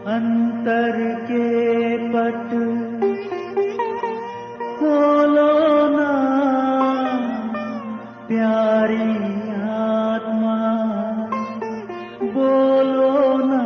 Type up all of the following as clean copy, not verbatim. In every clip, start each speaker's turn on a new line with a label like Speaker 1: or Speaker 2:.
Speaker 1: अंतर के पट खोलो ना, प्यारी आत्मा बोलो ना।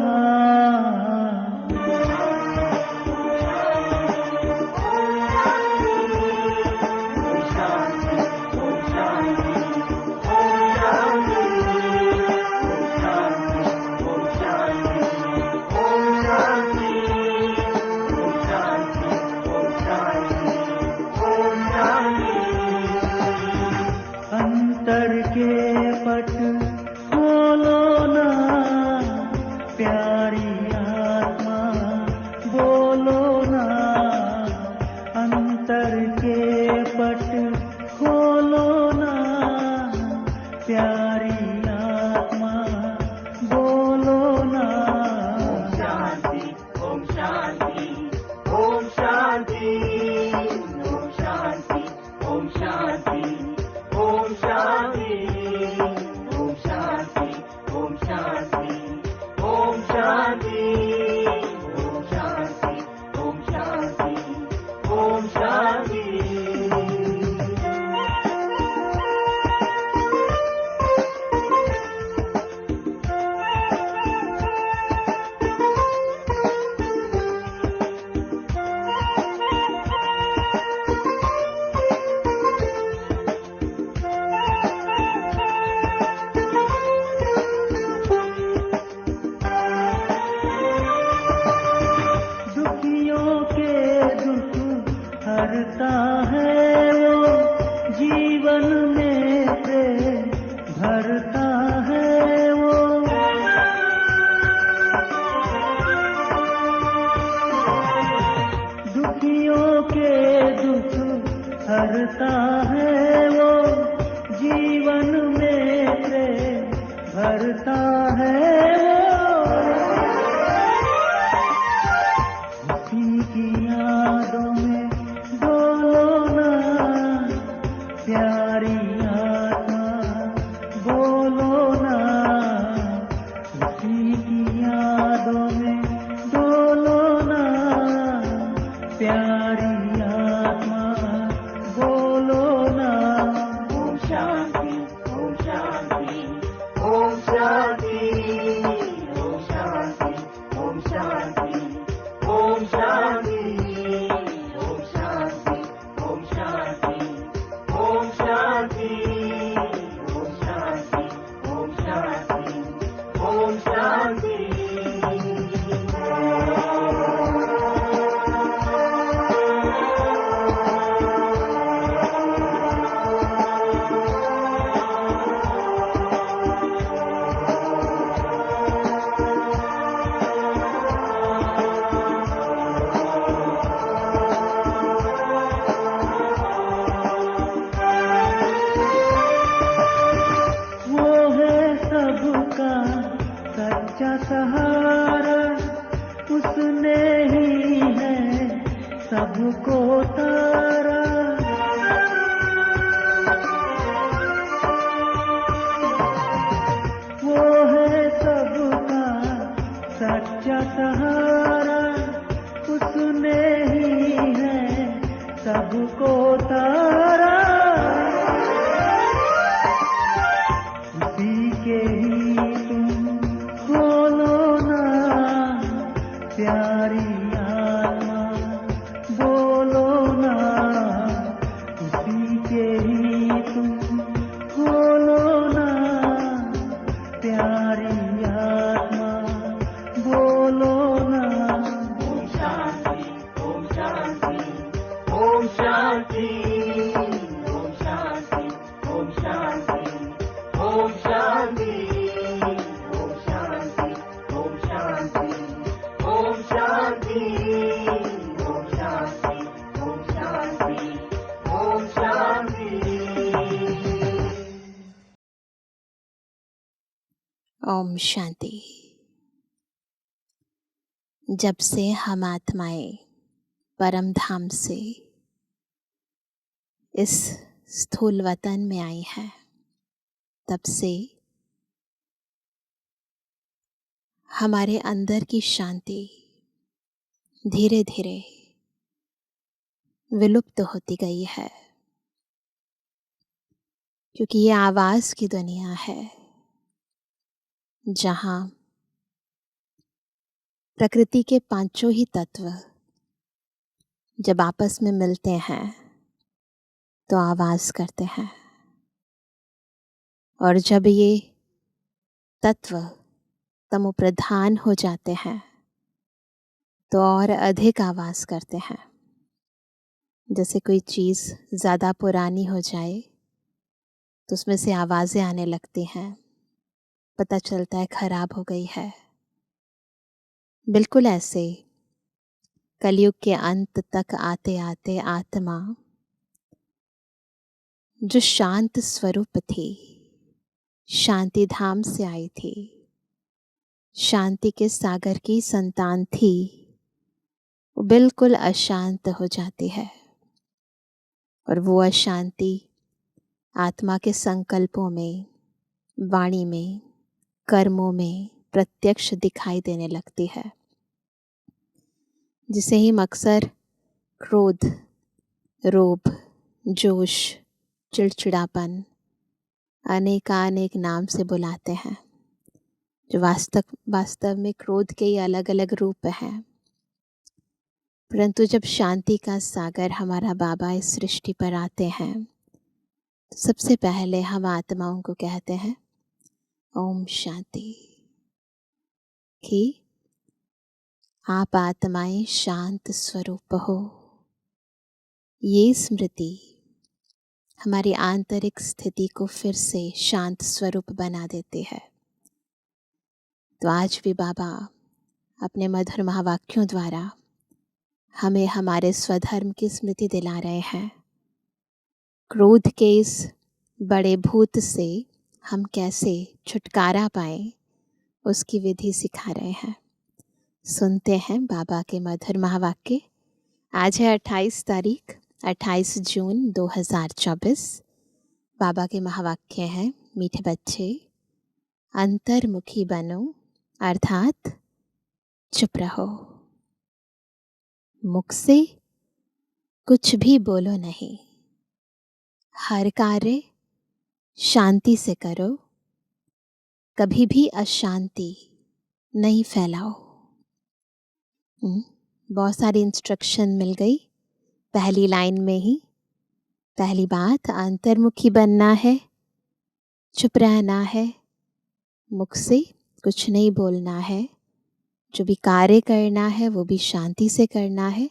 Speaker 1: अंतर के पट खोलो ना, प्यारी आत्मा बोलो ना। अंतर के पट खोलो ना, प्यारी आत्मा बोलो ना।
Speaker 2: ओम शांति, ओम शांति, ओम शांति, ओम शांति, ओम शांति, ओम शांति, ओम शांति, ओम शांति, ओम शांति, ओम शांति, ओम शांति, ओम शांति।
Speaker 1: दुखियों के दुख हरता है वो, जीवन में प्रेम भरता है वो। दुखियों के दुख हरता है वो, जीवन में प्रेम भरता है वो। उसी की यादों में डोलो ना, प्यारी आत्मा बोलो ना। उसी की यादों में डोलो ना, प्यारी आत्मा बोलो ना।
Speaker 2: ओम शांति, ओम शांति, ओम शांति, ओम शांति, ओम शांति, ओम शांति, ओम शांति, ओम शांति, ओम शांति, ओम शांति, ओम शांति, ओम शांति।
Speaker 1: वो है सबका सच्चा सहारा, उसने ही है सबको तारा। वो है सबका सच्चा सहारा, उसने ही है सबको तारा। उसी के ही तुम खोलो ना, प्यारी आत्मा बोलो ना। उसी के ही तुम खोलो ना, प्यारी आत्मा बोलो ना।
Speaker 2: ओम शांति, ओम शांति, ओम शांति, ओम शांति, ओम शांति, ओम शांति, ओम शांति, ओम शांति, ओम शांति, ओम शांति, ओम शांति, ओम शांति।
Speaker 3: ओम शांति। जब से हम आत्माएं परम धाम से इस स्थूल वतन में आई है, तब से हमारे अंदर की शांति धीरे धीरे विलुप्त होती गई है, क्योंकि ये आवाज की दुनिया है जहाँ प्रकृति के पांचों ही तत्व जब आपस में मिलते हैं तो आवाज करते हैं, और जब ये तत्व तमोप्रधान हो जाते हैं तो और अधिक आवाज करते हैं। जैसे कोई चीज़ ज़्यादा पुरानी हो जाए तो उसमें से आवाज़ें आने लगती हैं, पता चलता है खराब हो गई है। बिल्कुल ऐसे कलयुग के अंत तक आते आते आत्मा जो शांत स्वरूप थी, शांति धाम से आई थी, शांति के सागर की संतान थी, वो बिल्कुल अशांत हो जाती है। और वो अशांति आत्मा के संकल्पों में, वाणी में, कर्मों में प्रत्यक्ष दिखाई देने लगती है, जिसे हम अक्सर क्रोध, रोब, जोश, चिड़चिड़ापन अनेकानेक नाम से बुलाते हैं, जो वास्तव में क्रोध के ही अलग अलग रूप हैं। परंतु जब शांति का सागर हमारा बाबा इस सृष्टि पर आते हैं तो सबसे पहले हम आत्माओं को कहते हैं ओम शांति, कि आप आत्माएं शांत स्वरूप हो। ये स्मृति हमारी आंतरिक स्थिति को फिर से शांत स्वरूप बना देती है। तो आज भी बाबा अपने मधुर महावाक्यों द्वारा हमें हमारे स्वधर्म की स्मृति दिला रहे हैं। क्रोध के इस बड़े भूत से हम कैसे छुटकारा पाएं, उसकी विधि सिखा रहे हैं। सुनते हैं बाबा के मधुर महावाक्य। आज है 28 जून 2024। बाबा के महावाक्य हैं, मीठे बच्चे अंतर्मुखी बनो, अर्थात चुप रहो, मुख से कुछ भी बोलो नहीं, हर कार्य शांति से करो, कभी भी अशांति नहीं फैलाओ। बहुत सारी इंस्ट्रक्शन मिल गई पहली लाइन में ही। पहली बात, अंतर्मुखी बनना है, चुप रहना है, मुख से कुछ नहीं बोलना है, जो भी कार्य करना है वो भी शांति से करना है,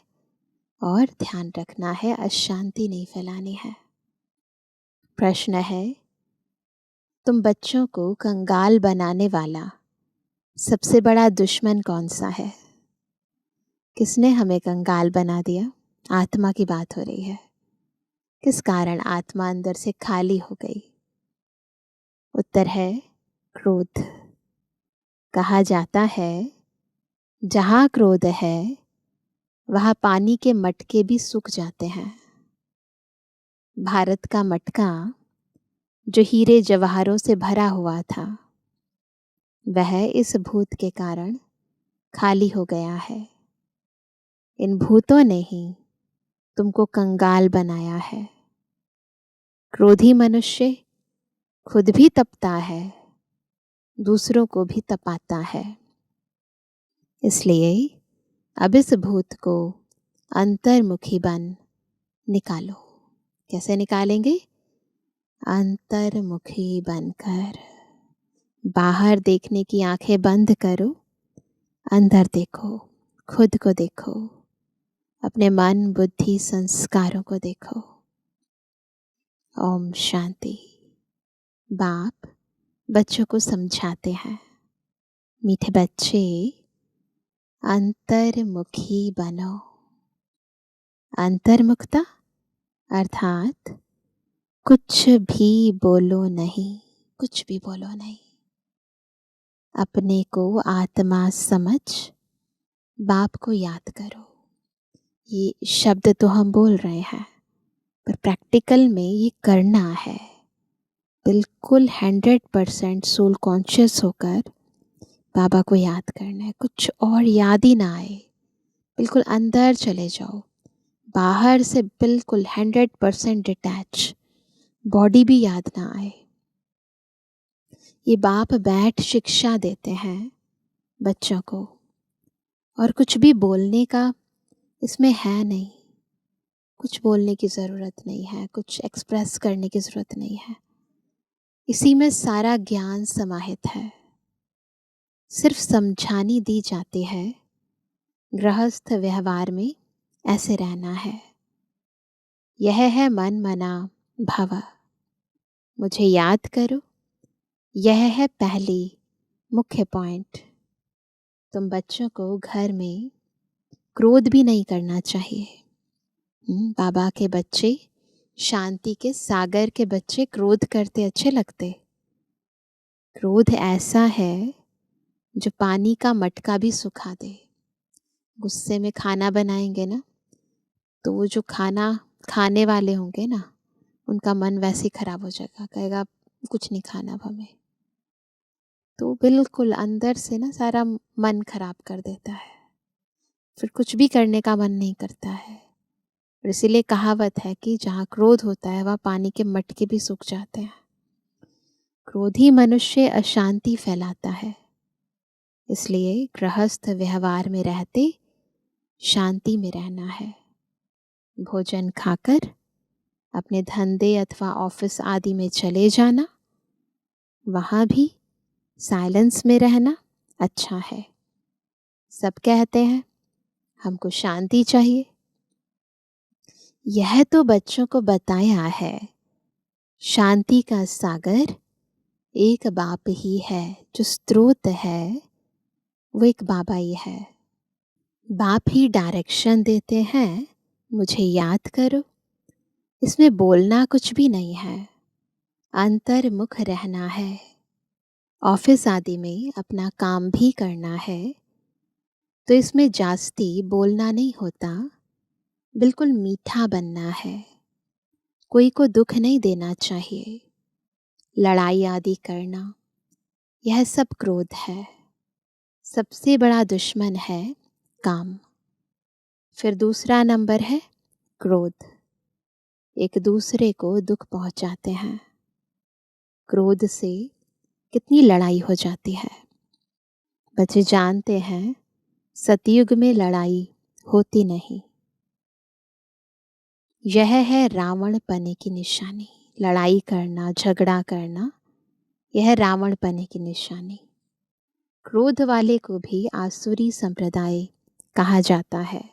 Speaker 3: और ध्यान रखना है अशांति नहीं फैलानी है। प्रश्न है, तुम बच्चों को कंगाल बनाने वाला सबसे बड़ा दुश्मन कौन सा है? किसने हमें कंगाल बना दिया? आत्मा की बात हो रही है। किस कारण आत्मा अंदर से खाली हो गई? उत्तर है क्रोध। कहा जाता है जहाँ क्रोध है वहाँ पानी के मटके भी सूख जाते हैं। भारत का मटका जो हीरे जवाहरों से भरा हुआ था, वह इस भूत के कारण खाली हो गया है। इन भूतों ने ही तुमको कंगाल बनाया है। क्रोधी मनुष्य खुद भी तपता है, दूसरों को भी तपाता है। इसलिए अब इस भूत को अंतर्मुखी बन निकालो। कैसे निकालेंगे? अंतर्मुखी बनकर। बाहर देखने की आंखें बंद करो, अंदर देखो, खुद को देखो, अपने मन, बुद्धि, संस्कारों को देखो। ओम शांति। बाप बच्चों को समझाते हैं, मीठे बच्चे अंतर्मुखी बनो। अंतर्मुखता अर्थात कुछ भी बोलो नहीं, कुछ भी बोलो नहीं। अपने को आत्मा समझ बाप को याद करो। ये शब्द तो हम बोल रहे हैं, पर प्रैक्टिकल में ये करना है। बिल्कुल 100% सोल कॉन्शियस होकर बाबा को याद करना है। कुछ और याद ही ना आए, बिल्कुल अंदर चले जाओ, बाहर से बिल्कुल 100% डिटैच, बॉडी भी याद ना आए। ये बाप बैठ शिक्षा देते हैं बच्चों को, और कुछ भी बोलने का इसमें है नहीं, कुछ बोलने की ज़रूरत नहीं है, कुछ एक्सप्रेस करने की ज़रूरत नहीं है। इसी में सारा ज्ञान समाहित है। सिर्फ समझानी दी जाती है, गृहस्थ व्यवहार में ऐसे रहना है। यह है मन मना भव, मुझे याद करो। यह है पहली मुख्य पॉइंट। तुम बच्चों को घर में क्रोध भी नहीं करना चाहिए। बाबा के बच्चे, शांति के सागर के बच्चे क्रोध करते अच्छे लगते? क्रोध ऐसा है जो पानी का मटका भी सुखा दे। गुस्से में खाना बनाएंगे ना, तो वो जो खाना खाने वाले होंगे ना, उनका मन वैसे ही खराब हो जाएगा, कहेगा कुछ नहीं खाना अब हमें। तो बिल्कुल अंदर से ना सारा मन खराब कर देता है, फिर कुछ भी करने का मन नहीं करता है। और इसीलिए कहावत है कि जहाँ क्रोध होता है वहाँ पानी के मटके भी सूख जाते हैं। क्रोधी मनुष्य अशांति फैलाता है। इसलिए गृहस्थ व्यवहार में रहते शांति में रहना है। भोजन खाकर अपने धंधे अथवा ऑफिस आदि में चले जाना, वहाँ भी साइलेंस में रहना अच्छा है। सब कहते हैं हमको शांति चाहिए। यह तो बच्चों को बताया है, शांति का सागर एक बाप ही है, जो स्रोत है वो एक बाबा ही है। बाप ही डायरेक्शन देते हैं, मुझे याद करो। इसमें बोलना कुछ भी नहीं है, अंतर्मुख रहना है। ऑफिस आदि में अपना काम भी करना है, तो इसमें जास्ती बोलना नहीं होता, बिल्कुल मीठा बनना है। कोई को दुख नहीं देना चाहिए। लड़ाई आदि करना, यह सब क्रोध है। सबसे बड़ा दुश्मन है काम। फिर दूसरा नंबर है क्रोध। एक दूसरे को दुख पहुंचाते हैं। क्रोध से कितनी लड़ाई हो जाती है। बच्चे जानते हैं सतयुग में लड़ाई होती नहीं। यह है रावण पने की निशानी। लड़ाई करना, झगड़ा करना, यह रावण पने की निशानी। क्रोध वाले को भी आसुरी संप्रदाय कहा जाता है।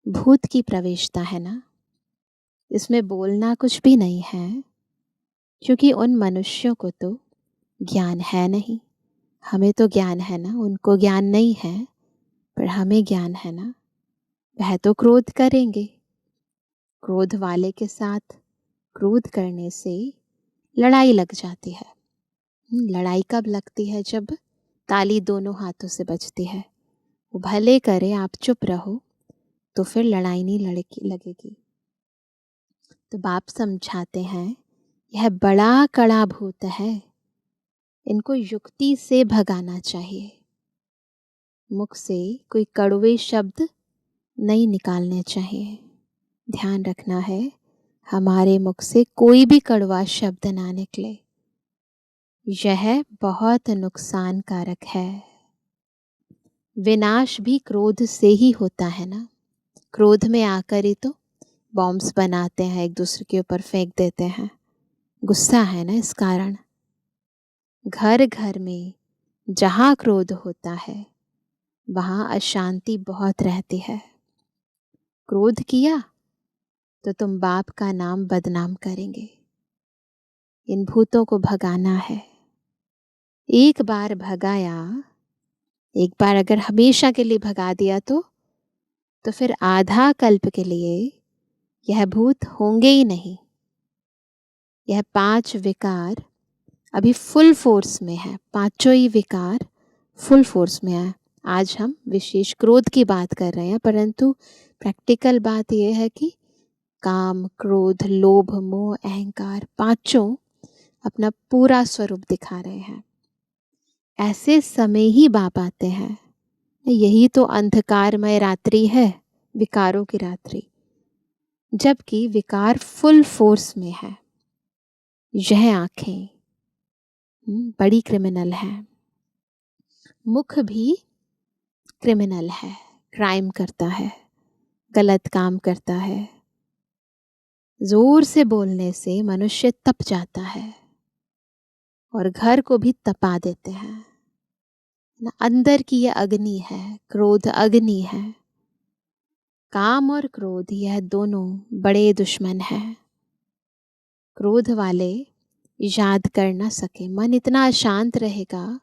Speaker 3: भूत की प्रवेशता है ना, इसमें बोलना कुछ भी नहीं है, क्योंकि उन मनुष्यों को तो ज्ञान है नहीं। हमें तो ज्ञान है ना, उनको ज्ञान नहीं है, पर हमें ज्ञान है ना। वह तो क्रोध करेंगे। क्रोध वाले के साथ क्रोध करने से लड़ाई लग जाती है। लड़ाई कब लगती है? जब ताली दोनों हाथों से बजती है। वो भले करे आप चुप रहो, तो फिर लड़ाई नहीं लगेगी। तो बाप समझाते हैं यह बड़ा कड़ा भूत है, इनको युक्ति से भगाना चाहिए। मुख से कोई कड़वे शब्द नहीं निकालने चाहिए। ध्यान रखना है हमारे मुख से कोई भी कड़वा शब्द ना निकले, यह बहुत नुकसानकारक है। विनाश भी क्रोध से ही होता है ना। क्रोध में आकर ही तो बॉम्ब्स बनाते हैं, एक दूसरे के ऊपर फेंक देते हैं। गुस्सा है ना, इस कारण। घर घर में जहाँ क्रोध होता है वहाँ अशांति बहुत रहती है। क्रोध किया तो तुम बाप का नाम बदनाम करेंगे। इन भूतों को भगाना है। एक बार भगाया, एक बार अगर हमेशा के लिए भगा दिया तो फिर आधा कल्प के लिए यह भूत होंगे ही नहीं। यह 5 विकार अभी फुल फोर्स में है। पांचों ही विकार फुल फोर्स में है। आज हम विशेष क्रोध की बात कर रहे हैं, परंतु प्रैक्टिकल बात यह है कि काम, क्रोध, लोभ, मोह, अहंकार, पांचों अपना पूरा स्वरूप दिखा रहे हैं। ऐसे समय ही बाप आते हैं यही तो अंधकारमय रात्रि है, विकारों की रात्रि, जबकि विकार फुल फोर्स में है। यह आंखें बड़ी क्रिमिनल है, मुख भी क्रिमिनल है, क्राइम करता है, गलत काम करता है। जोर से बोलने से मनुष्य तप जाता है और घर को भी तपा देते हैं ना। अंदर की यह अग्नि है, क्रोध अग्नि है। काम और क्रोध यह दोनों बड़े दुश्मन हैं। क्रोध वाले याद कर ना सके, मन इतना अशांत रहेगा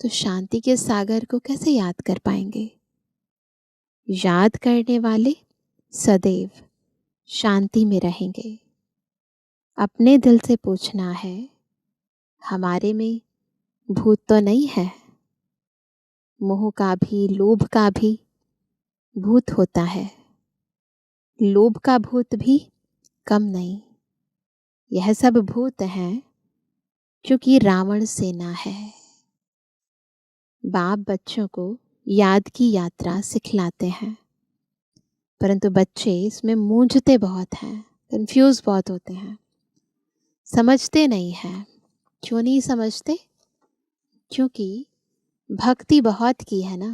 Speaker 3: तो शांति के सागर को कैसे याद कर पाएंगे। याद करने वाले सदैव शांति में रहेंगे। अपने दिल से पूछना है, हमारे में भूत तो नहीं है। मोह का भी, लोभ का भी भूत होता है। लोभ का भूत भी कम नहीं। यह सब भूत हैं क्योंकि रावण सेना है। बाप बच्चों को याद की यात्रा सिखलाते हैं, परंतु बच्चे इसमें मूंझते बहुत हैं, कंफ्यूज बहुत होते हैं, समझते नहीं हैं। क्यों नहीं समझते? क्योंकि भक्ति बहुत की है ना।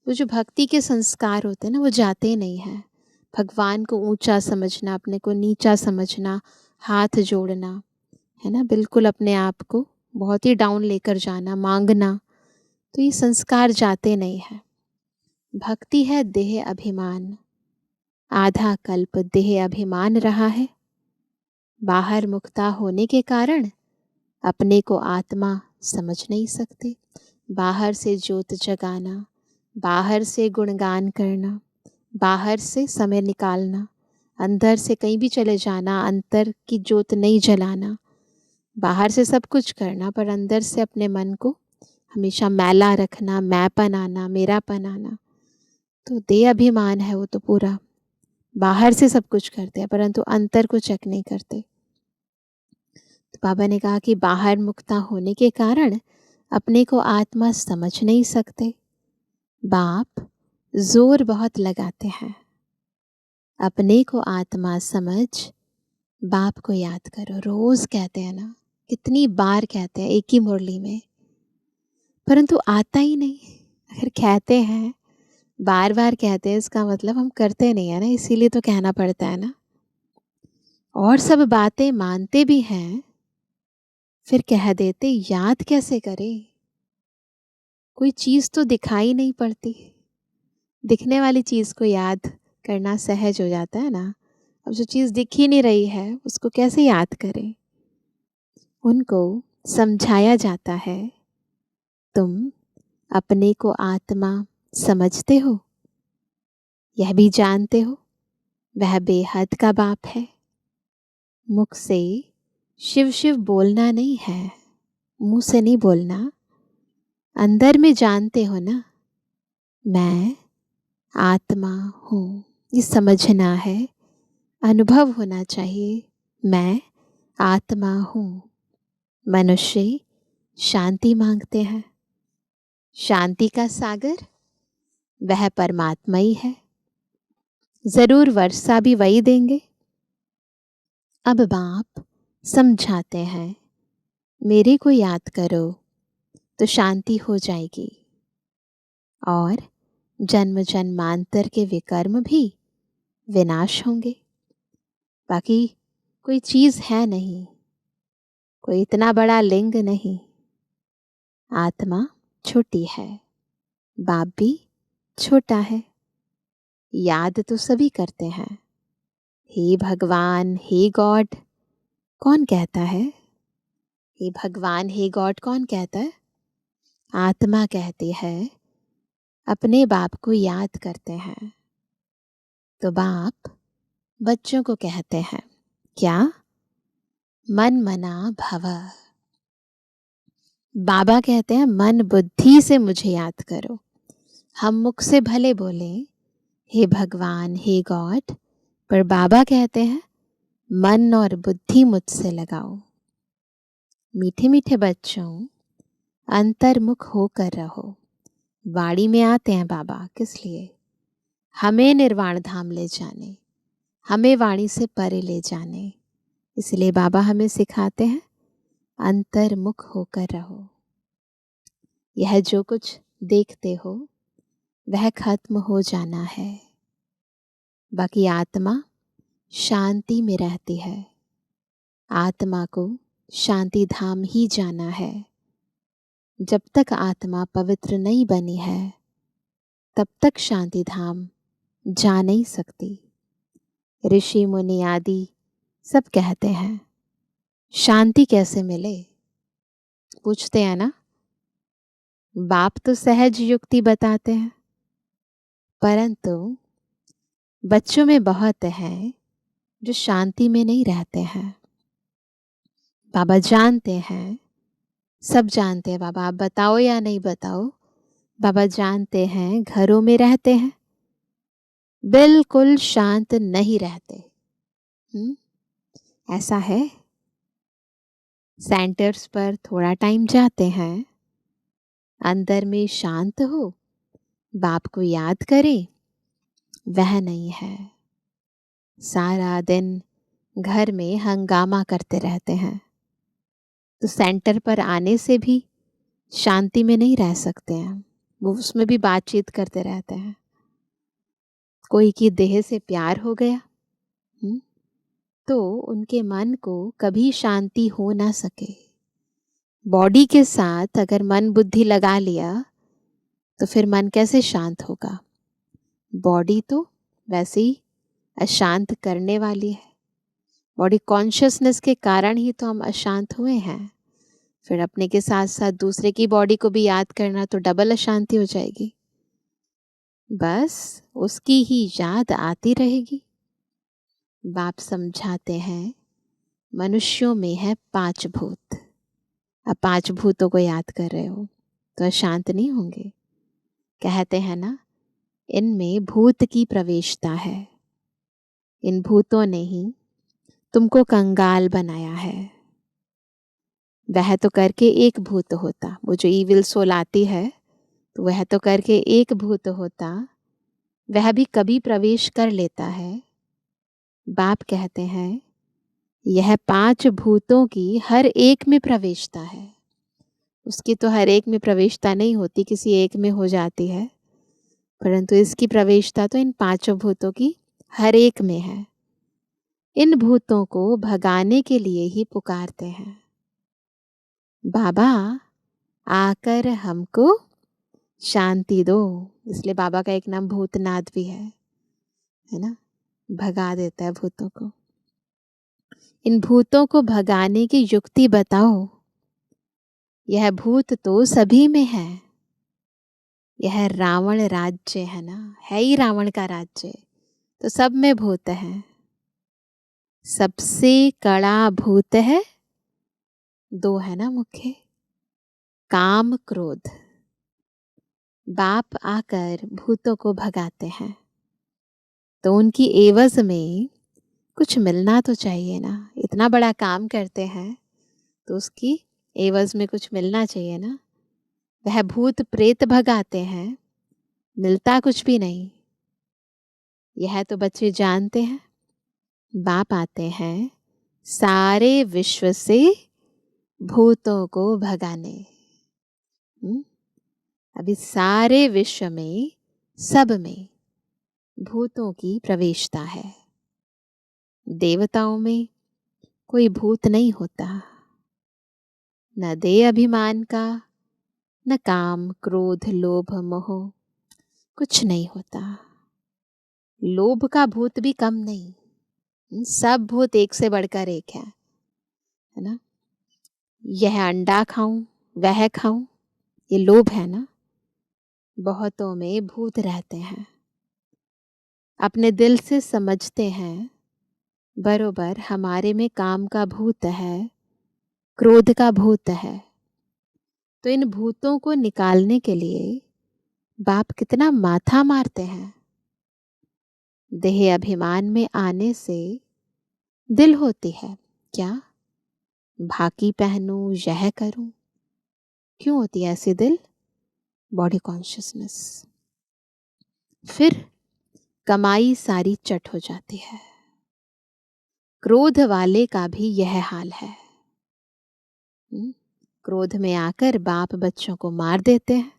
Speaker 3: वो जो भक्ति के संस्कार होते हैं ना, वो जाते नहीं हैं। भगवान को ऊंचा समझना, अपने को नीचा समझना, हाथ जोड़ना, है ना, बिल्कुल अपने आप को बहुत ही डाउन लेकर जाना, मांगना, तो ये संस्कार जाते नहीं हैं। भक्ति है देह अभिमान। आधा कल्प देह अभिमान रहा है। बाहर मुक्ता होने के कारण अपने को आत्मा समझ नहीं सकते। बाहर से ज्योत जगाना, बाहर से गुणगान करना, बाहर से समय निकालना, अंदर से कहीं भी चले जाना, अंतर की ज्योत नहीं जलाना, बाहर से सब कुछ करना पर अंदर से अपने मन को हमेशा मैला रखना, मैंपन आना, मेरापन आना, तो देह अभिमान है वो तो पूरा। बाहर से सब कुछ करते हैं परंतु अंतर को चेक नहीं करते। तो बाबा ने कहा कि बाहर मुक्ता होने के कारण अपने को आत्मा समझ नहीं सकते। बाप जोर बहुत लगाते हैं, अपने को आत्मा समझ, बाप को याद करो। रोज कहते हैं ना, कितनी बार कहते हैं एक ही मुरली में, परंतु आता ही नहीं। अगर कहते हैं, बार बार कहते हैं, इसका मतलब हम करते नहीं है ना, इसीलिए तो कहना पड़ता है ना। और सब बातें मानते भी हैं, फिर कह देते, याद कैसे करें? कोई चीज़ तो दिखाई नहीं पड़ती। दिखने वाली चीज़ को याद करना सहज हो जाता है ना। अब जो चीज़ दिख ही नहीं रही है उसको कैसे याद करें? उनको समझाया जाता है, तुम अपने को आत्मा समझते हो, यह भी जानते हो वह बेहद का बाप है। मुख से शिव शिव बोलना नहीं है, मुंह से नहीं बोलना, अंदर में जानते हो ना, मैं आत्मा हूँ। ये समझना है, अनुभव होना चाहिए, मैं आत्मा हूँ। मनुष्य शांति मांगते हैं, शांति का सागर वह परमात्मा ही है। जरूर वर्षा भी वही देंगे। अब बाप समझाते हैं, मेरे को याद करो तो शांति हो जाएगी और जन्म जन्मांतर के विकर्म भी विनाश होंगे। बाकी कोई चीज़ है नहीं, कोई इतना बड़ा लिंग नहीं। आत्मा छोटी है, बाप भी छोटा है। याद तो सभी करते हैं, हे भगवान, हे गॉड कौन कहता है? हे भगवान, हे गॉड कौन कहता है? आत्मा कहती है, अपने बाप को याद करते हैं। तो बाप बच्चों को कहते हैं, क्या? मन मना भव। बाबा कहते हैं, मन बुद्धि से मुझे याद करो। हम मुख से भले बोले हे भगवान, हे गॉड, पर बाबा कहते हैं मन और बुद्धि मुझसे लगाओ। मीठे मीठे बच्चों, अंतर्मुख होकर रहो, वाणी में आते हैं बाबा किस लिए? हमें निर्वाण धाम ले जाने, हमें वाणी से परे ले जाने। इसलिए बाबा हमें सिखाते हैं अंतर्मुख होकर रहो। यह जो कुछ देखते हो वह खत्म हो जाना है, बाकी आत्मा शांति में रहती है। आत्मा को शांति धाम ही जाना है। जब तक आत्मा पवित्र नहीं बनी है तब तक शांति धाम जा नहीं सकती। ऋषि मुनि आदि सब कहते हैं शांति कैसे मिले, पूछते हैं ना। बाप तो सहज युक्ति बताते हैं, परंतु बच्चों में बहुत हैं जो शांति में नहीं रहते हैं। बाबा जानते हैं, सब जानते हैं। बाबा आप बताओ या नहीं बताओ, बाबा जानते हैं घरों में रहते हैं बिल्कुल शांत नहीं रहते। ऐसा है। सेंटर्स पर थोड़ा टाइम जाते हैं, अंदर में शांत हो, बाप को याद करें, वह नहीं है। सारा दिन घर में हंगामा करते रहते हैं, तो सेंटर पर आने से भी शांति में नहीं रह सकते हैं। वो उसमें भी बातचीत करते रहते हैं। कोई की देह से प्यार हो गया तो उनके मन को कभी शांति हो ना सके। बॉडी के साथ अगर मन बुद्धि लगा लिया तो फिर मन कैसे शांत होगा? बॉडी तो वैसे ही अशांत करने वाली है। बॉडी कॉन्शियसनेस के कारण ही तो हम अशांत हुए हैं। फिर अपने के साथ साथ दूसरे की बॉडी को भी याद करना तो डबल अशांति हो जाएगी। बस उसकी ही याद आती रहेगी। बाप समझाते हैं मनुष्यों में है 5 भूत। अब 5 भूतों को याद कर रहे हो तो अशांत नहीं होंगे। कहते हैं ना, इनमें भूत की प्रवेशता है। इन भूतों ने ही तुमको कंगाल बनाया है। वह तो करके एक भूत होता, वो जो ईविल सोल आती है तो वह तो करके एक भूत होता, वह भी कभी प्रवेश कर लेता है। बाप कहते हैं यह 5 भूतों की हर एक में प्रवेशता है। उसकी तो हर एक में प्रवेशता नहीं होती, किसी एक में हो जाती है, परंतु इसकी प्रवेशता तो इन 5 भूतों की हर एक में है। इन भूतों को भगाने के लिए ही पुकारते हैं, बाबा आकर हमको शांति दो। इसलिए बाबा का एक नाम भूतनाथ भी है ना, भगा देता है भूतों को। इन भूतों को भगाने की युक्ति बताओ। यह भूत तो सभी में है। यह रावण राज्य है ना, है ही रावण का राज्य, तो सब में भूत है। सबसे कड़ा भूत है 2 है ना मुख्य, काम क्रोध। बाप आकर भूतों को भगाते हैं तो उनकी एवज में कुछ मिलना तो चाहिए ना। इतना बड़ा काम करते हैं तो उसकी एवज में कुछ मिलना चाहिए ना। वह भूत प्रेत भगाते हैं, मिलता कुछ भी नहीं। यह तो बच्चे जानते हैं। बाप आते हैं सारे विश्व से भूतों को भगाने। अभी सारे विश्व में सब में भूतों की प्रवेशता है। देवताओं में कोई भूत नहीं होता, न देह अभिमान का, न काम क्रोध लोभ मोह, कुछ नहीं होता। लोभ का भूत भी कम नहीं, सब भूत एक से बढ़कर एक है ना। यह अंडा खाऊं वह खाऊं, ये लोभ है ना। बहुतों में भूत रहते हैं। अपने दिल से समझते हैं बरोबर हमारे में काम का भूत है, क्रोध का भूत है। तो इन भूतों को निकालने के लिए बाप कितना माथा मारते हैं। देह अभिमान में आने से दिल होती है क्या, भाकी पहनूं यह करूं, क्यों होती है ऐसी दिल? Body consciousness. फिर कमाई सारी चट हो जाती है। क्रोध वाले का भी यह हाल है। क्रोध में आकर बाप बच्चों को मार देते हैं,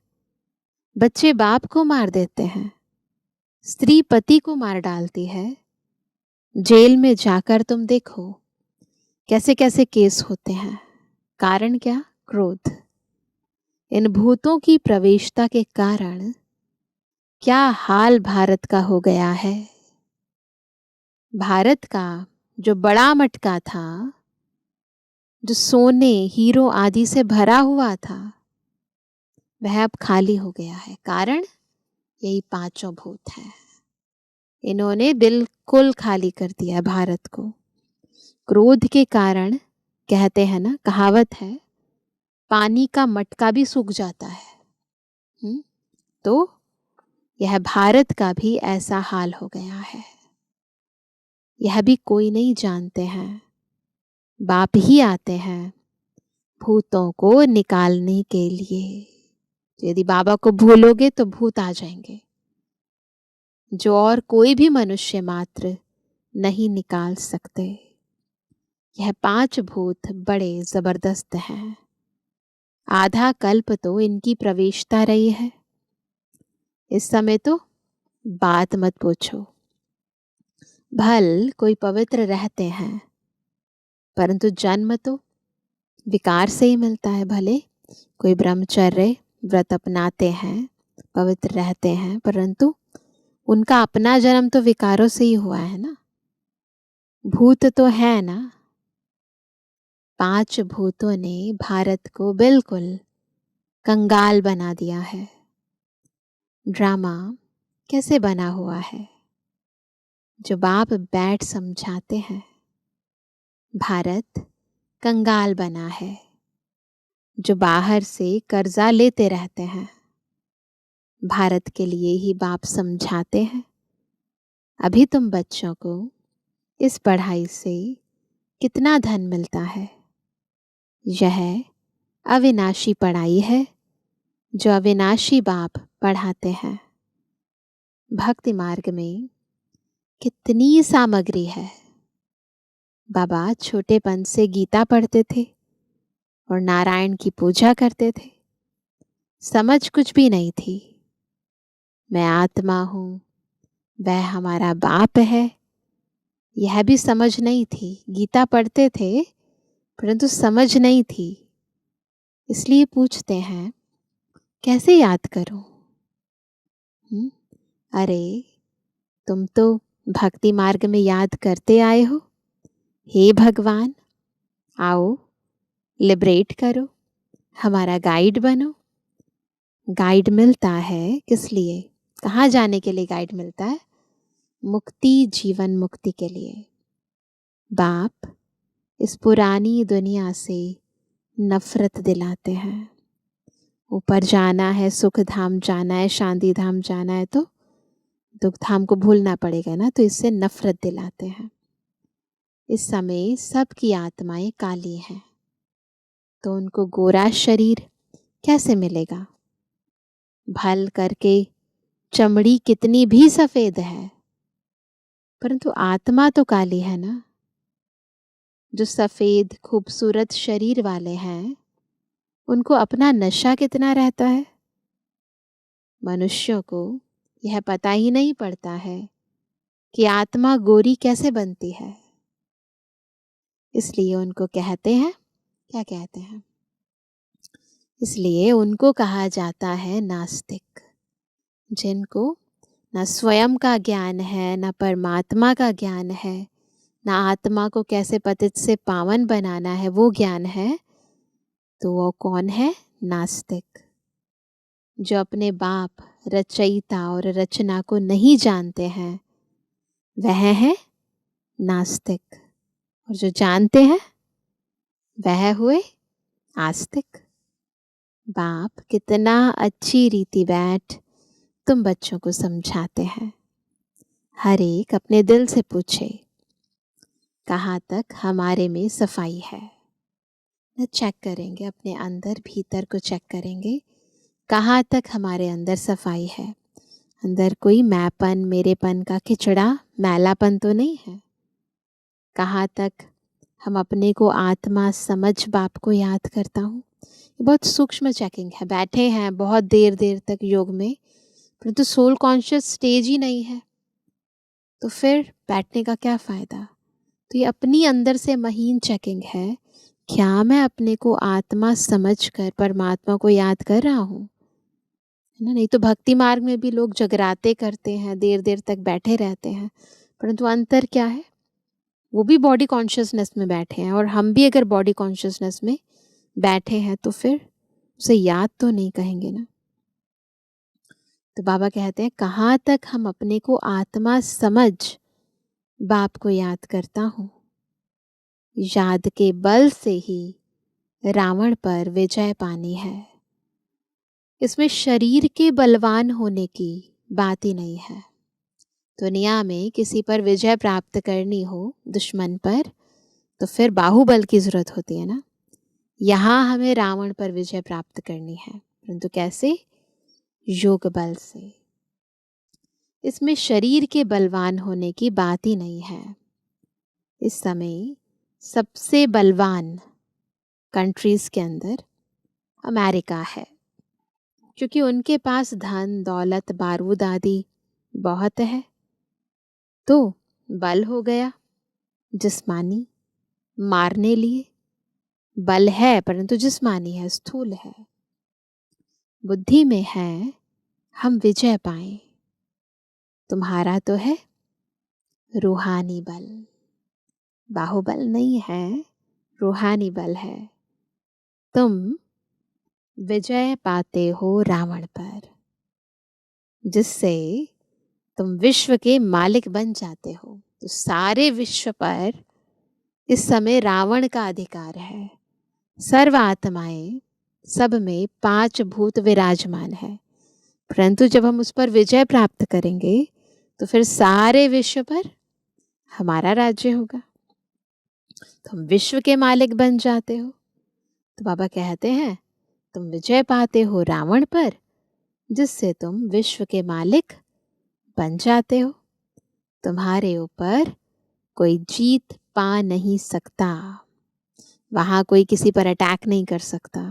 Speaker 3: बच्चे बाप को मार देते हैं, स्त्री पति को मार डालती है। जेल में जाकर तुम देखो कैसे कैसे केस होते हैं। कारण क्या? क्रोध। इन भूतों की प्रवेशता के कारण क्या हाल भारत का हो गया है। भारत का जो बड़ा मटका था, जो सोने हीरो आदि से भरा हुआ था, वह अब खाली हो गया है। कारण यही पांचों भूत हैं। इन्होंने बिल्कुल खाली कर दिया भारत को। क्रोध के कारण कहते हैं ना, कहावत है, पानी का मटका भी सूख जाता है। तो यह भारत का भी ऐसा हाल हो गया है। यह भी कोई नहीं जानते हैं। बाप ही आते हैं भूतों को निकालने के लिए। यदि बाबा को भूलोगे तो भूत आ जाएंगे, जो और कोई भी मनुष्य मात्र नहीं निकाल सकते। यह पांच भूत बड़े जबरदस्त हैं। आधा कल्प तो इनकी प्रवेशता रही है। इस समय तो बात मत पूछो। भल कोई पवित्र रहते हैं, परंतु जन्म तो विकार से ही मिलता है। भले कोई ब्रह्मचर्य व्रत अपनाते हैं, पवित्र रहते हैं, परंतु उनका अपना जन्म तो विकारों से ही हुआ है ना। भूत तो है ना। पांच भूतों ने भारत को बिल्कुल कंगाल बना दिया है। ड्रामा कैसे बना हुआ है, जो बाप बैठ समझाते हैं। भारत कंगाल बना है, जो बाहर से कर्जा लेते रहते हैं। भारत के लिए ही बाप समझाते हैं। अभी तुम बच्चों को इस पढ़ाई से कितना धन मिलता है। यह अविनाशी पढ़ाई है, जो अविनाशी बाप पढ़ाते हैं। भक्ति मार्ग में कितनी सामग्री है। बाबा छोटेपन से गीता पढ़ते थे और नारायण की पूजा करते थे। समझ कुछ भी नहीं थी। मैं आत्मा हूँ, वह हमारा बाप है, यह भी समझ नहीं थी। गीता पढ़ते थे परंतु समझ नहीं थी। इसलिए पूछते हैं कैसे याद करूं। अरे तुम तो भक्ति मार्ग में याद करते आए हो। हे भगवान, आओ लिबरेट करो, हमारा गाइड बनो। गाइड मिलता है किस लिए? कहाँ जाने के लिए गाइड मिलता है? मुक्ति, जीवन मुक्ति के लिए। बाप इस पुरानी दुनिया से नफरत दिलाते हैं। ऊपर जाना है, सुख धाम जाना है, शांति धाम जाना है, तो दुख धाम को भूलना पड़ेगा ना। तो इससे नफरत दिलाते हैं। इस समय सबकी आत्माएं काली हैं, तो उनको गोरा शरीर कैसे मिलेगा? भल करके चमड़ी कितनी भी सफेद है, परंतु आत्मा तो काली है ना। जो सफेद खूबसूरत शरीर वाले हैं, उनको अपना नशा कितना रहता है। मनुष्यों को यह पता ही नहीं पड़ता है कि आत्मा गोरी कैसे बनती है। इसलिए उनको कहते हैं, क्या कहते हैं? इसलिए उनको कहा जाता है नास्तिक। जिनको न स्वयं का ज्ञान है, न परमात्मा का ज्ञान है, न आत्मा को कैसे पतित से पावन बनाना है वो ज्ञान है, तो वो कौन है? नास्तिक। जो अपने बाप रचयिता और रचना को नहीं जानते हैं, वह है नास्तिक। और जो जानते हैं, वह हुए आस्तिक। बाप कितना अच्छी रीति बैठ तुम बच्चों को समझाते हैं। हर एक अपने दिल से पूछे, कहाँ तक हमारे में सफाई है। न चेक करेंगे, अपने अंदर भीतर को चेक करेंगे कहाँ तक हमारे अंदर सफाई है, अंदर कोई मैंपन मेरेपन का खिचड़ा मैलापन तो नहीं है। कहाँ तक हम अपने को आत्मा समझ बाप को याद करता हूँ। ये बहुत सूक्ष्म चेकिंग है। बैठे हैं बहुत देर देर तक योग में, परंतु सोल कॉन्शियस स्टेज ही नहीं है, तो फिर बैठने का क्या फ़ायदा। तो ये अपनी अंदर से महीन चेकिंग है, क्या मैं अपने को आत्मा समझकर परमात्मा को याद कर रहा हूँ, है ना। नहीं तो भक्ति मार्ग में भी लोग जगराते करते हैं, देर देर तक बैठे रहते हैं, परंतु अंतर क्या है, वो भी बॉडी कॉन्शियसनेस में बैठे हैं और हम भी अगर बॉडी कॉन्शियसनेस में बैठे हैं तो फिर उसे याद तो नहीं कहेंगे ना। तो बाबा कहते हैं कहाँ तक हम अपने को आत्मा समझ बाप को याद करता हूँ, याद के बल से ही रावण पर विजय पानी है। इसमें शरीर के बलवान होने की बात ही नहीं है। दुनिया में किसी पर विजय प्राप्त करनी हो दुश्मन पर, तो फिर बाहुबल की जरूरत होती है ना। यहाँ हमें रावण पर विजय प्राप्त करनी है, परंतु कैसे, योग बल से। इसमें शरीर के बलवान होने की बात ही नहीं है। इस समय सबसे बलवान कंट्रीज के अंदर अमेरिका है, क्योंकि उनके पास धन दौलत बारूद आदि बहुत है, तो बल हो गया जिस्मानी, मारने लिए बल है परंतु जिस्मानी है, स्थूल है। बुद्धि में है हम विजय पाएं। तुम्हारा तो है रूहानी बल, बाहुबल नहीं है, रूहानी बल है। तुम विजय पाते हो रावण पर, जिससे तुम विश्व के मालिक बन जाते हो। तो सारे विश्व पर इस समय रावण का अधिकार है। सर्व आत्माएं, सब में 5 भूत विराजमान है, परंतु जब हम उस पर विजय प्राप्त करेंगे तो फिर सारे विश्व पर हमारा राज्य होगा, तो हम विश्व के मालिक बन जाते हो। तो बाबा कहते हैं तुम विजय पाते हो रावण पर, जिससे तुम विश्व के मालिक बन जाते हो। तुम्हारे ऊपर कोई जीत पा नहीं सकता, वहां कोई किसी पर अटैक नहीं कर सकता।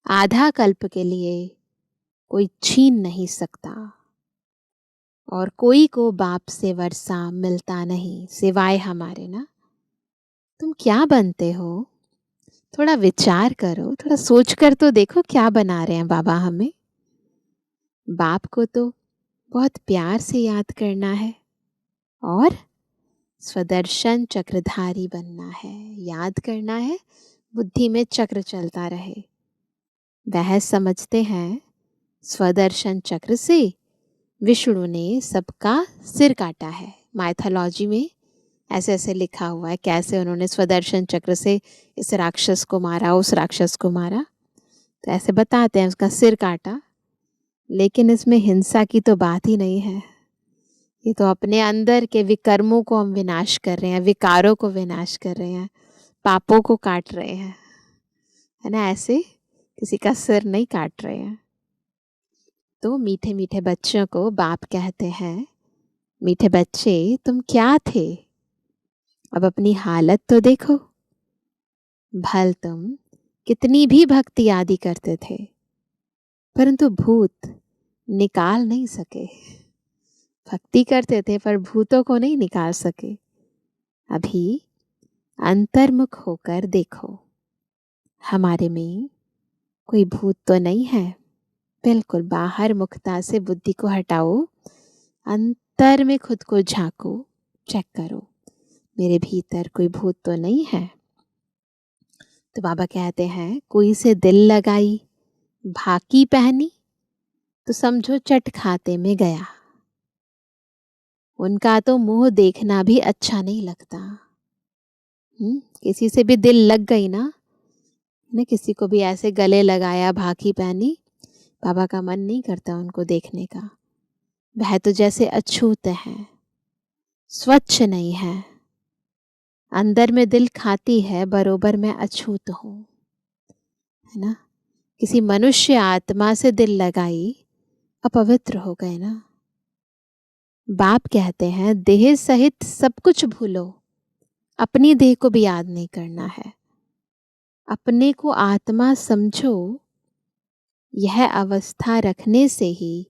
Speaker 3: आधा कल्प के लिए कोई छीन नहीं सकता, और कोई को बाप से वर्षा मिलता नहीं सिवाय हमारे ना। तुम क्या बनते हो, थोड़ा विचार करो, थोड़ा सोच कर तो देखो क्या बना रहे हैं बाबा हमें। बाप को तो बहुत प्यार से याद करना है और स्वदर्शन चक्रधारी बनना है, याद करना है, बुद्धि में चक्र चलता रहे। वह समझते हैं स्वदर्शन चक्र से विष्णु ने सबका सिर काटा है। माइथोलॉजी में ऐसे ऐसे लिखा हुआ है कैसे उन्होंने स्वदर्शन चक्र से इस राक्षस को मारा, उस राक्षस को मारा, तो ऐसे बताते हैं उसका सिर काटा। लेकिन इसमें हिंसा की तो बात ही नहीं है। ये तो अपने अंदर के विकर्मों को हम विनाश कर रहे हैं, विकारों को विनाश कर रहे हैं, पापों को काट रहे हैं, है ना। ऐसे किसी का सिर नहीं काट रहे हैं। तो मीठे मीठे बच्चों को बाप कहते हैं, मीठे बच्चे तुम क्या थे, अब अपनी हालत तो देखो। भल तुम कितनी भी भक्ति आदि करते थे, परंतु भूत निकाल नहीं सके। भक्ति करते थे पर भूतों को नहीं निकाल सके। अभी अंतर्मुख होकर देखो, हमारे में कोई भूत तो नहीं है। बिल्कुल बाहर मुखता से बुद्धि को हटाओ, अंतर में खुद को झांको, चेक करो मेरे भीतर कोई भूत तो नहीं है। तो बाबा कहते हैं कोई से दिल लगाई भाकी पहनी, तो समझो चट खाते में गया। उनका तो मुंह देखना भी अच्छा नहीं लगता। किसी से भी दिल लग गई ना, किसी को भी ऐसे गले लगाया, भाकी पहनी, बाबा का मन नहीं करता उनको देखने का। वह तो जैसे अछूत है, स्वच्छ नहीं है। अंदर में दिल खाती है, बरोबर मैं अछूत हूँ, है ना। किसी मनुष्य आत्मा से दिल लगाई, अपवित्र हो गए ना। बाप कहते हैं देह सहित सब कुछ भूलो, अपनी देह को भी याद नहीं करना है। अपने को आत्मा समझो। यह अवस्था रखने से ही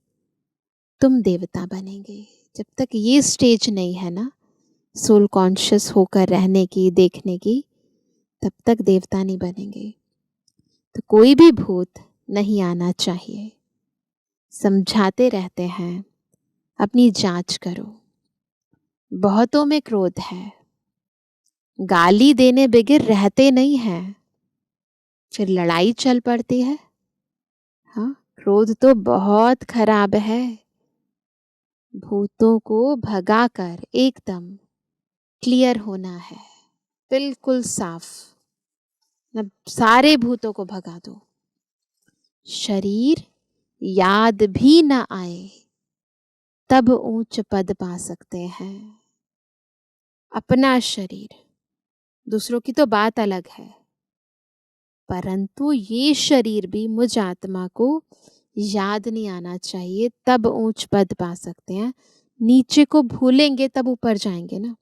Speaker 3: तुम देवता बनेंगे। जब तक ये स्टेज नहीं है ना सोल कॉन्शियस होकर रहने की, देखने की, तब तक देवता नहीं बनेंगे। तो कोई भी भूत नहीं आना चाहिए। समझाते रहते हैं अपनी जांच करो। बहुतों में क्रोध है, गाली देने बिगिर रहते नहीं हैं, फिर लड़ाई चल पड़ती है। हाँ, क्रोध तो बहुत खराब है। भूतों को भगाकर एकदम क्लियर होना है, बिल्कुल साफ। न सारे भूतों को भगा दो। शरीर याद भी न आए तब ऊंच पद पा सकते हैं। अपना शरीर, दूसरों की तो बात अलग है, परंतु ये शरीर भी मुझ आत्मा को याद नहीं आना चाहिए, तब ऊंच पद पा सकते हैं। नीचे को भूलेंगे तब ऊपर जाएंगे ना।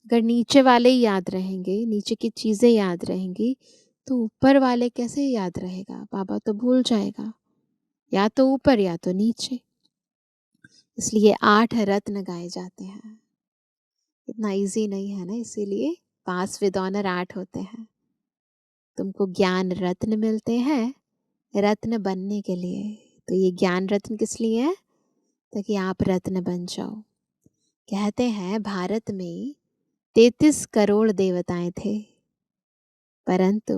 Speaker 3: अगर नीचे वाले ही याद रहेंगे, नीचे की चीजें याद रहेंगी, तो ऊपर वाले कैसे याद रहेगा? बाबा तो भूल जाएगा। या तो ऊपर या तो नीचे। इसलिए 8 रत्न गाए जाते हैं। इतना इजी नहीं है ना, इसीलिए पास विद ऑनर 8 होते हैं। तुमको ज्ञान रत्न मिलते हैं रत्न बनने के लिए। तो ये ज्ञान रत्न किस लिए है? ताकि आप रत्न बन जाओ। कहते हैं भारत में 33 करोड़ देवताएं थे, परंतु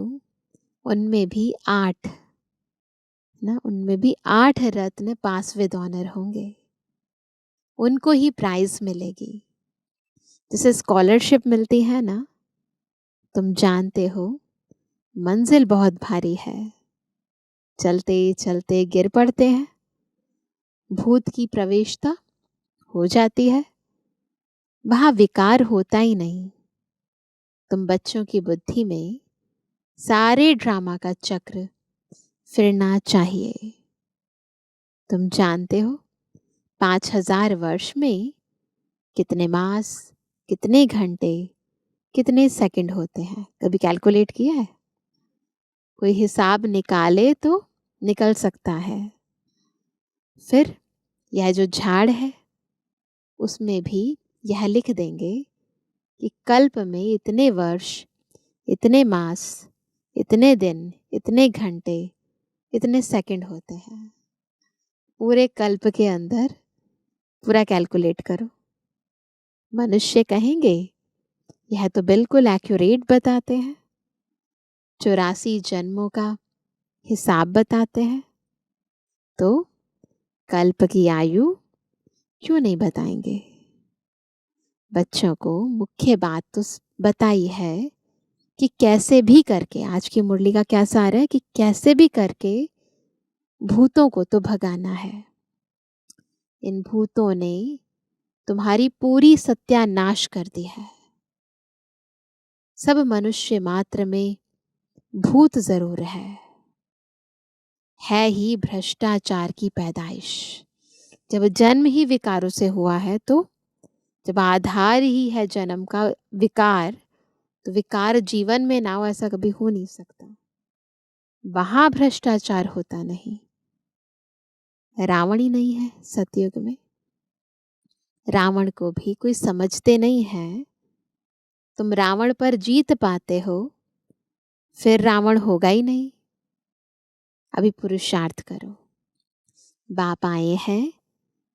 Speaker 3: उनमें भी 8 ना, उनमें भी 8 रत्न पास विद ऑनर होंगे। उनको ही प्राइज मिलेगी। जैसे स्कॉलरशिप मिलती है ना, तुम जानते हो मंजिल बहुत भारी है, चलते चलते गिर पड़ते हैं, भूत की प्रवेशता हो जाती है, वहां विकार होता ही नहीं। तुम बच्चों की बुद्धि में सारे ड्रामा का चक्र फिरना चाहिए। तुम जानते हो 5000 वर्ष में कितने मास, कितने घंटे, कितने सेकंड होते हैं? कभी कैलकुलेट किया है? कोई हिसाब निकाले तो निकल सकता है। फिर यह जो झाड़ है उसमें भी यह लिख देंगे कि कल्प में इतने वर्ष, इतने मास, इतने दिन, इतने घंटे, इतने सेकंड होते हैं। पूरे कल्प के अंदर पूरा कैलकुलेट करो। मनुष्य कहेंगे यह तो बिल्कुल एक्यूरेट बताते हैं, 84 जन्मों का हिसाब बताते हैं, तो कल्प की आयु क्यों नहीं बताएंगे? बच्चों को मुख्य बात तो बताई है कि कैसे भी करके, आज की मुरली का क्या सार है कि कैसे भी करके भूतों को तो भगाना है। इन भूतों ने तुम्हारी पूरी सत्यानाश कर दी है। सब मनुष्य मात्र में भूत जरूर है ही भ्रष्टाचार की पैदाइश। जब जन्म ही विकारों से हुआ है, तो जब आधार ही है जन्म का विकार, तो विकार जीवन में ना हो ऐसा कभी हो नहीं सकता। वहां भ्रष्टाचार होता नहीं। रावण ही नहीं है सतयुग में। रावण को भी कोई समझते नहीं है। तुम रावण पर जीत पाते हो, फिर रावण होगा ही नहीं। अभी पुरुषार्थ करो। बाप आए हैं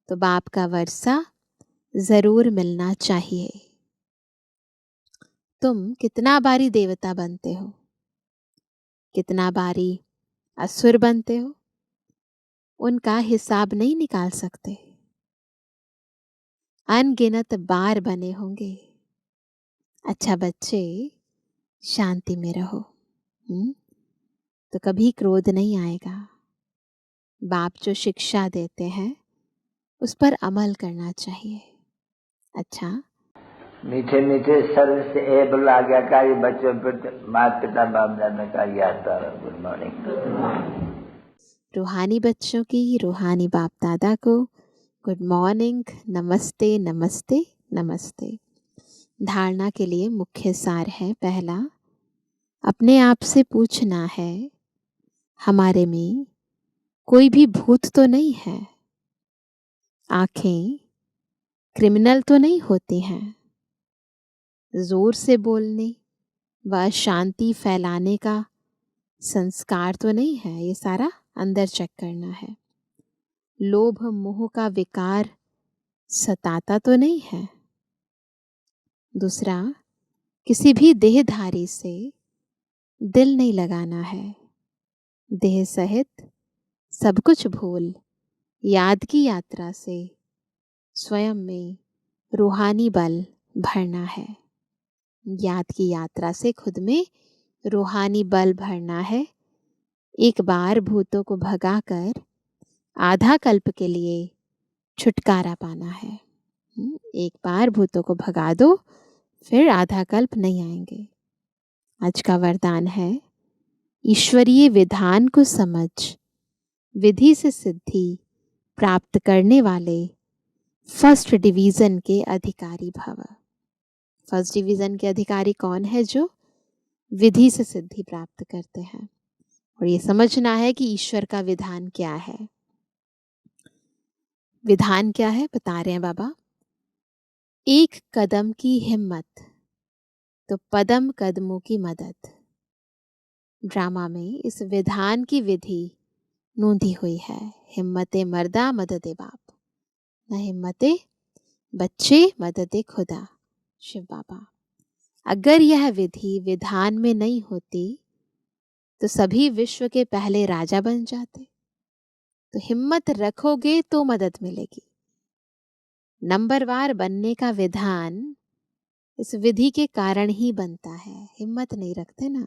Speaker 3: तो बाप का वर्षा जरूर मिलना चाहिए। तुम कितना बारी देवता बनते हो, कितना बारी असुर बनते हो, उनका हिसाब नहीं निकाल सकते। अनगिनत बार बने होंगे। अच्छा बच्चे, शांति में रहो। तो कभी क्रोध नहीं आएगा। बाप जो शिक्षा देते हैं उस पर अमल करना चाहिए। अच्छा,
Speaker 2: मीठे मीठे स्वर से एबल आज्ञाकारी बच्चों पर माता पिता बाप दादा का याद। Good morning.
Speaker 3: रूहानी बच्चों की, रूहानी बाप दादा को गुड मॉर्निंग, नमस्ते नमस्ते नमस्ते। धारणा के लिए मुख्य सार है, पहला, अपने आप से पूछना है, हमारे में कोई भी भूत तो नहीं है, आंखें क्रिमिनल तो नहीं होती हैं, जोर से बोलने व शांति फैलाने का संस्कार तो नहीं है, ये सारा अंदर चेक करना है। लोभ मोह का विकार सताता तो नहीं है। दूसरा, किसी भी देहधारी से दिल नहीं लगाना है। देह सहित सब कुछ भूल याद की यात्रा से स्वयं में रूहानी बल भरना है। याद की यात्रा से खुद में रूहानी बल भरना है। एक बार भूतों को भगाकर आधा कल्प के लिए छुटकारा पाना है। एक बार भूतों को भगा दो, फिर आधा कल्प नहीं आएंगे। आज का वरदान है, ईश्वरीय विधान को समझ विधि से सिद्धि प्राप्त करने वाले फर्स्ट डिवीजन के अधिकारी भव। फर्स्ट डिवीजन के अधिकारी कौन है? जो विधि से सिद्धि प्राप्त करते हैं। और ये समझना है कि ईश्वर का विधान क्या है। विधान क्या है बता रहे हैं बाबा। एक कदम की हिम्मत तो पदम कदमों की मदद। ड्रामा में इस विधान की विधि नोंधी हुई है। हिम्मते मर्दा मददे बाप, न हिम्मते बच्चे मददे खुदा। शिव बाबा, अगर यह विधि विधान में नहीं होती तो सभी विश्व के पहले राजा बन जाते। तो हिम्मत रखोगे तो मदद मिलेगी। नंबरवार बनने का विधान इस विधि के कारण ही बनता है। हिम्मत नहीं रखते ना,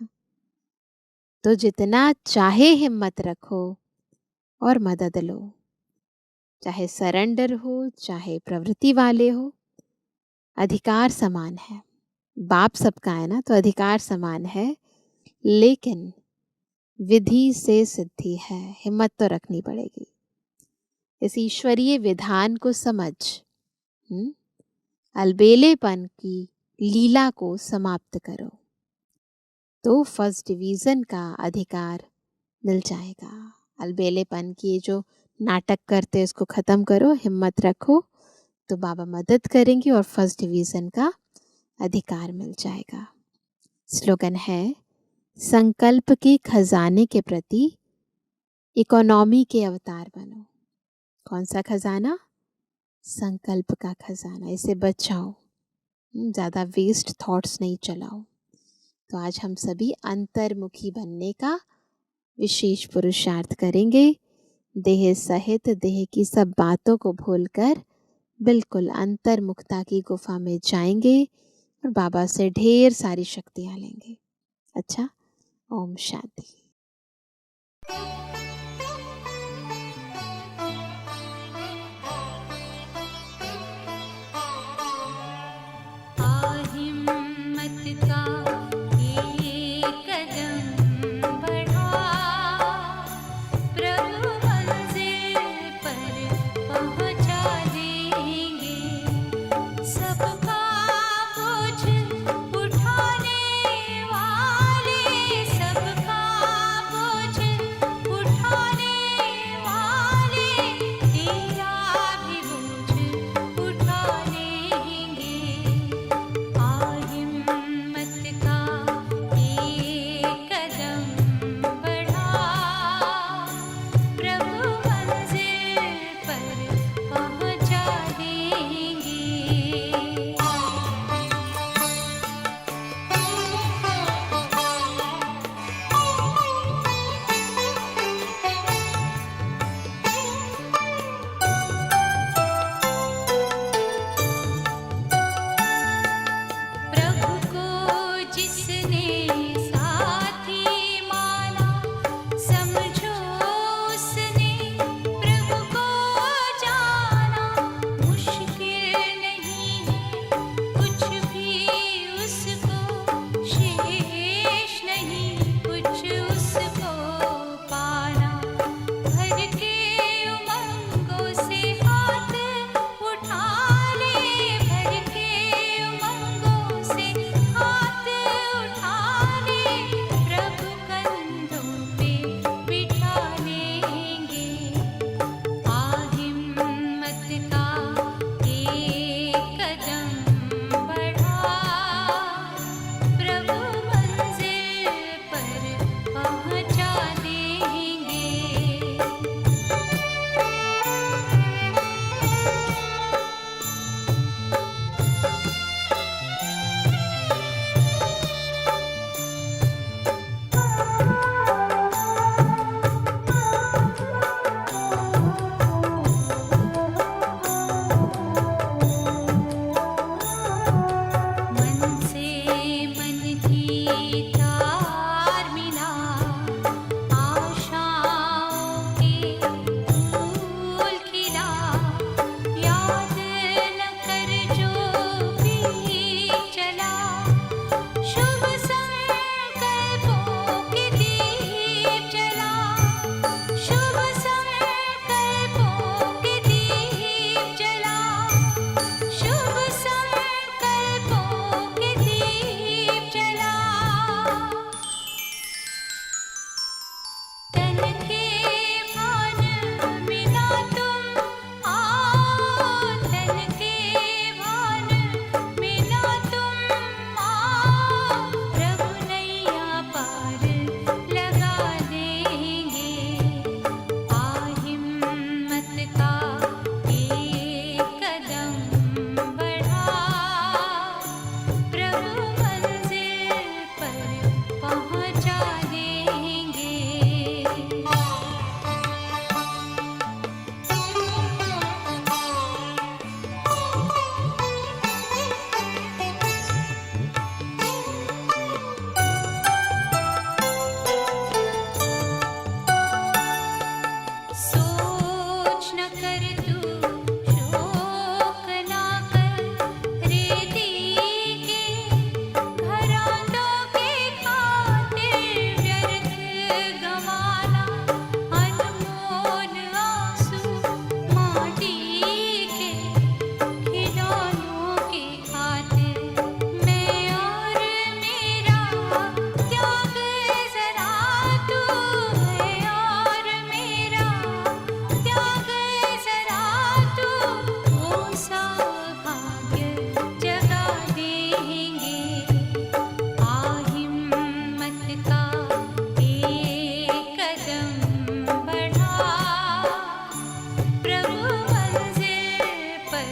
Speaker 3: तो जितना चाहे हिम्मत रखो और मदद लो। चाहे सरेंडर हो, चाहे प्रवृत्ति वाले हो, अधिकार समान है। बाप सबका है ना, तो अधिकार समान है। लेकिन विधि से सिद्धि है, हिम्मत तो रखनी पड़ेगी। इस ईश्वरीय विधान को समझ अलबेलेपन की लीला को समाप्त करो, तो फर्स्ट डिवीजन का अधिकार मिल जाएगा। अलबेलेपन की जो नाटक करते इसको खत्म करो, हिम्मत रखो, तो बाबा मदद करेंगे और फर्स्ट डिवीजन का अधिकार मिल जाएगा। स्लोगन है, संकल्प के खजाने के प्रति इकोनॉमी के अवतार बनो। कौन सा खजाना? संकल्प का खजाना। इसे बचाओ, ज़्यादा वेस्ट थॉट्स नहीं चलाओ। तो आज हम सभी अंतर्मुखी बनने का विशेष पुरुषार्थ करेंगे। देह सहित देह की सब बातों को भूलकर बिल्कुल अंतर्मुखता की गुफा में जाएंगे और बाबा से ढेर सारी शक्तियाँ लेंगे। अच्छा, ओम शांति।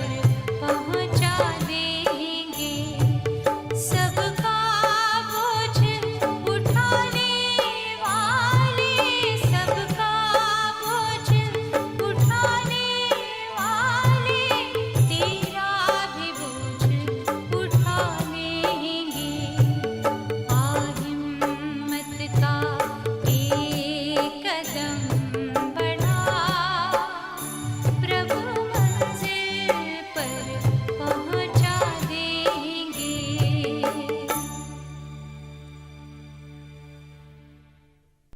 Speaker 4: मेरे